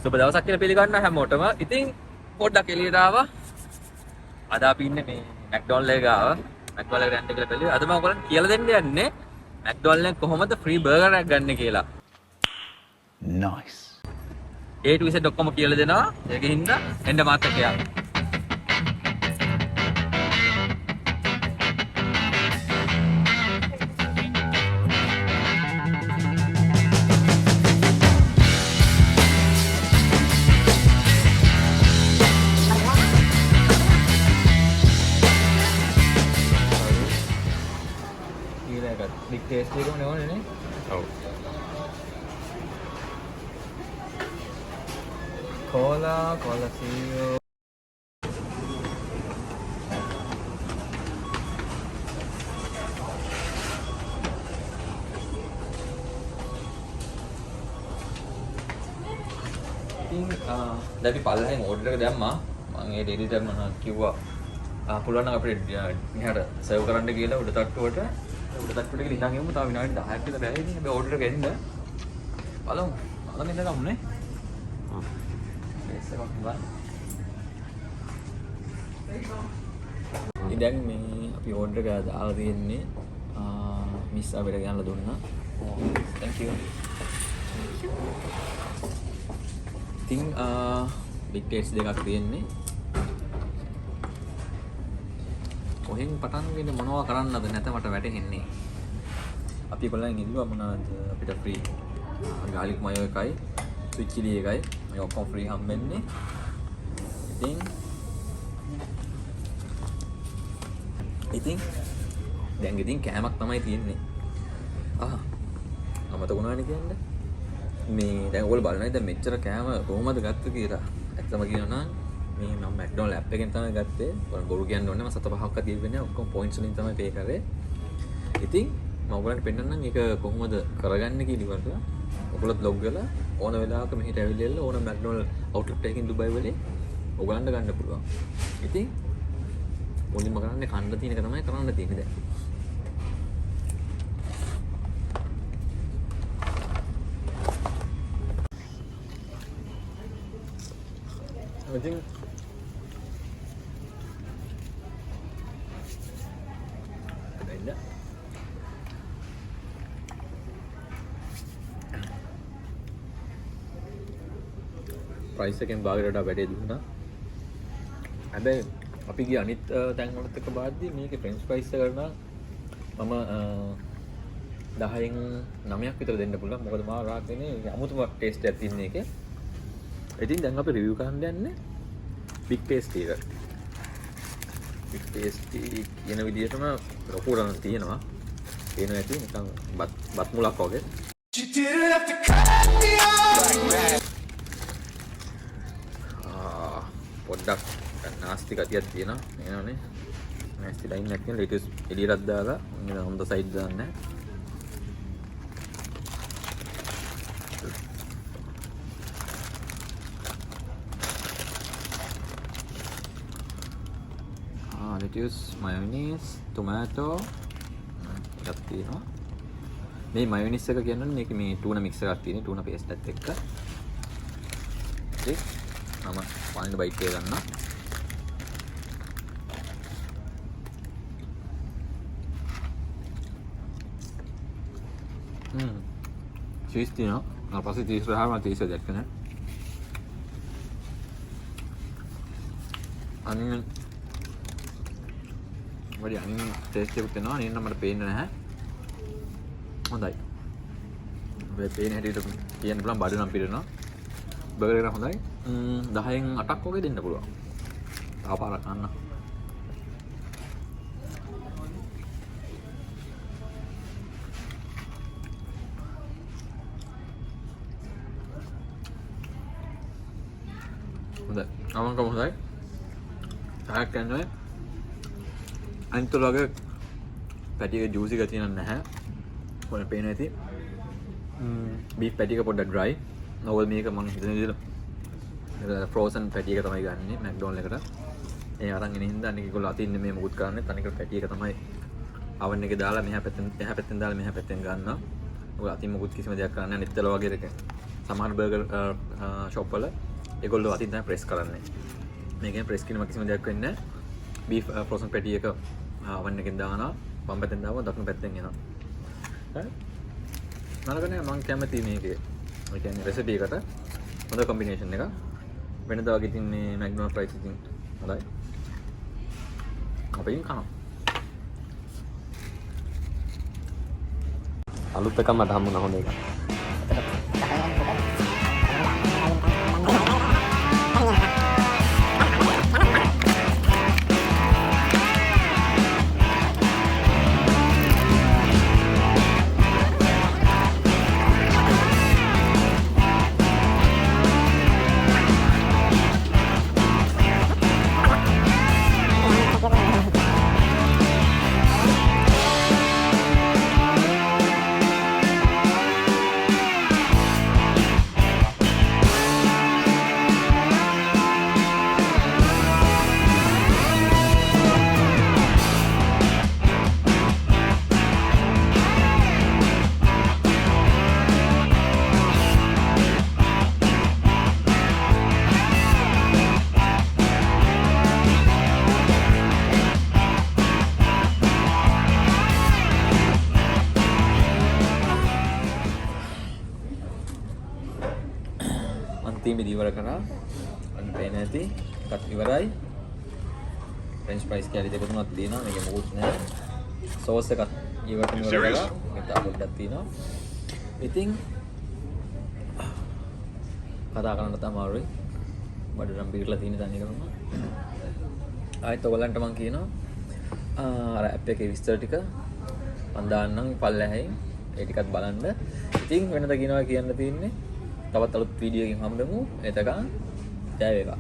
සුබ දවසක් කියලා පිළිගන්න හැමෝටම. ඉතින් පොඩ්ඩක් එළියට ආවා. අද අපි ඉන්නේ මේ McDonald's එක ගාව. McDonald's එක රැන්ට් කියලා බැලුවේ. අද මම ඔයගොල්ලන්ට කියලා දෙන්න යන්නේ McDonald's එකෙන් කොහොමද ෆ්‍රී බර්ගර් එකක් ගන්න කියලා. Nice. A to Z ඔක්කොම කියලා දෙනවා. ඒකෙන් හින්දා එන්න මාත් එක්ක යන්න. Big taste එකම නෙවනේ නේ. ඔව්. Cola Zero. ඉතින් දැන් අපි පල්ලෙන් ඕඩර් එක දැම්මා. මම ඒ ඩෙලිවරි මම කිව්වා පුළුවන් නම් අපිට මෙහාට සර්ව් කරන්න කියලා උඩ තට්ටුවට. උඩ තට්ටුවට කියලා ඉඳන් එමු. තව විනාඩි 10ක් විතර බැහැ ඉතින් අපි ඕඩර් එක එන්න. බලමු. බලමු ඉඳන් ගමුනේ. ඉතින් මේ අපි ඕඩර් එක දාලා තියෙන්නේ මිස් අපිට ගන්නලා දුන්නා. thank you. ඉතින් big taste දෙකක් තියෙන්නේ. කොහෙන් පටන් ගන්නේ මොනවා කරන්නද නැත මට වැටහෙන්නේ. අපි කොල්ලෙන් ඉල්ලුවා මොනවද අපිට ෆ්‍රී garlic mayo එකයි sweet chili එකයි මේ ඔක්කොම ෆ්‍රී හම්බෙන්නේ. ඉතින් දැන් කෑමක් තමයි තියෙන්නේ. අමතක වුණානේ කියන්නේ. මේ දැන් ඔයගොල්ලෝ බලන්නේ දැන් මෙච්චර කෑම කොහොමද ගත්තේ කියලා. ඇත්තම කියනවා නම් මේ මම McDonald's app එකෙන් තමයි ගත්තේ. මම බොරු කියන්න ඕනේ. මම 7-5ක් දීවෙන්නේ ඔක්කොම points වලින් තමයි pay කරේ. ඉතින් මම ඔයගොල්ලන්ට පෙන්නන්නම් ඒක කොහොමද කරගන්නේ කියලා ඉවරට. ඔයගොල්ලොත් log කරලා ඕන වෙලාවක මෙහෙට ඇවිල්ලා ඕන McDonald's outlet එකකින් දුබයි වලේ ඔයගොල්ලන්ට ගන්න පුළුවන්. ඉතින් මුලින්ම කරන්නේ කන්න තියෙන එක තමයි කරන්න තියෙන්නේ දැන්. ඉතින් ප්‍රයිස් එකෙන් භාගයට වඩා වැඩි දුන්නා. හැබැයි අපි ගිය අනිත් තැන් වලත් එක බාද්දී මේකේ ෆ්‍රෙන්ච් ෆ්‍රයිස් එක කරනවා මම 10න් 9ක් විතර දෙන්න පුළුවන්. මොකද මාව රාග්නේ අමුතුම ටේස්ට් එකක් තියෙන එකේ. ඉතින් දැන් අපි රිවිව් කරන්න යන්නේ big tasty එක. big tasty කියන විදිහටම ලොකුරන් තියෙනවා. ඒන ඇති නිකන් බත් මුලක් වගේ. පොඩ්ඩක් නාස්ති ගතියක් තියෙනවා. නේනවනේ. නැස්ති ලයින් එකක් තියෙන ලේටස් එළියට දාලා ඉන්න හොඳ සයිඩ් දාන්න. lettuce, mayonnaise, tomato එකක් තියෙනවා. මේ mayonnaise එක කියන්නේ මේක මේ tuna mix එකක් තියෙන tuna paste එකත් එක්ක. ඉතින් මම පළවෙනි බයිට් එක ගන්නවා. cheese තියෙනවා. ඊට පස්සේ cheese රහම cheese එක දැක්කනේ. onion වැඩි අනින් ටේස්ට් එකක් තියෙනවා. නේ නම් මට පේන්නේ නැහැ. හොඳයි. මේ පේන හැටියට කියන්න පුළුවන් බඩු නම් පිරෙනවා. බර්ගර් එක හොඳයි. 10න් 8ක් වගේ දෙන්න පුළුවන්. තව පාරක් ගන්න. හොඳයි. අවංකව හොඳයි. 10ක් යන්නේ අනිත් වගේ පැටි එක ජූසි ගතිය නැහැ. ඔයාලට පේනවා ඇති. බීෆ් පැටි එක පොඩ්ඩක් ඩ්‍රයි. නෝවල් මේක මම හිතන විදිහට ෆ්‍රෝසන් පැටි එක තමයි ගන්නෙ McDonald's එකට. ඒ අරන් එන හින්දා අනික ඒගොල්ලෝ අතින් මේ මොකුත් කරන්නේ තනිකර පැටි එක තමයි oven එකේ දාලා මෙහා පැත්තෙන් දාලා මෙහා පැත්තෙන් ගන්නවා. ඔය අතින් මොකුත් කිසිම දෙයක් කරන්නේ නැහැ. නිත්තල වගේ එක සමහර බර්ගර් ෂොප් වල ඒගොල්ලෝ අතින් තමයි ප්‍රෙස් කරන්නේ. මේකෙන් ප්‍රෙස් කිරීම කිසිම දෙයක් වෙන්නේ නැහැ. බීෆ් ෆ්‍රෝසන් පැටි එක oven එකෙන් දානවා. වම් පැත්තෙන් දානවා දකුණු පැත්තෙන් එනවා. හරි. නරකනේ මම කැමති මේකේ. ඒ කියන්නේ රෙසිපි එකට හොඳ කොම්බිනේෂන් එකක්. වෙනදා වගේ ඉතින් මේ McDonald's fries ඉතින් හොඳයි. අපින් කනවා. අලුත් එකක් මට හම්බුණා හොඳ එකක්. අන්තිමේදී ඉවර කරා අන්න පේන ඇති එකත් ඉවරයි ෆ්‍රෙන්ච් ෆ්‍රයිස් කැලි දෙක තුනක් තියෙනවා මේකේ මොකුත් නැහැ සෝස් එකත් ඉවරට ඉවර කරලා මේක පොඩ්ඩක් තියෙනවා ඉතින් කතා කරන්න තමයි අමාරුයි බඩරම් බීරලා තියෙන තනිය කරනවා ආයෙත් ඔයගලන්ට මම කියනවා අර ඇප් එකේ විස්තර ටික මම දාන්නම් පල්ලෙහායින් ඒ ටිකත් බලන්න ඉතින් වෙනද කියනවා කියන්න තියෙන්නේ තවත් අලුත් වීඩියෝ එකකින් හම්බෙමු එතකන් ජය වේවා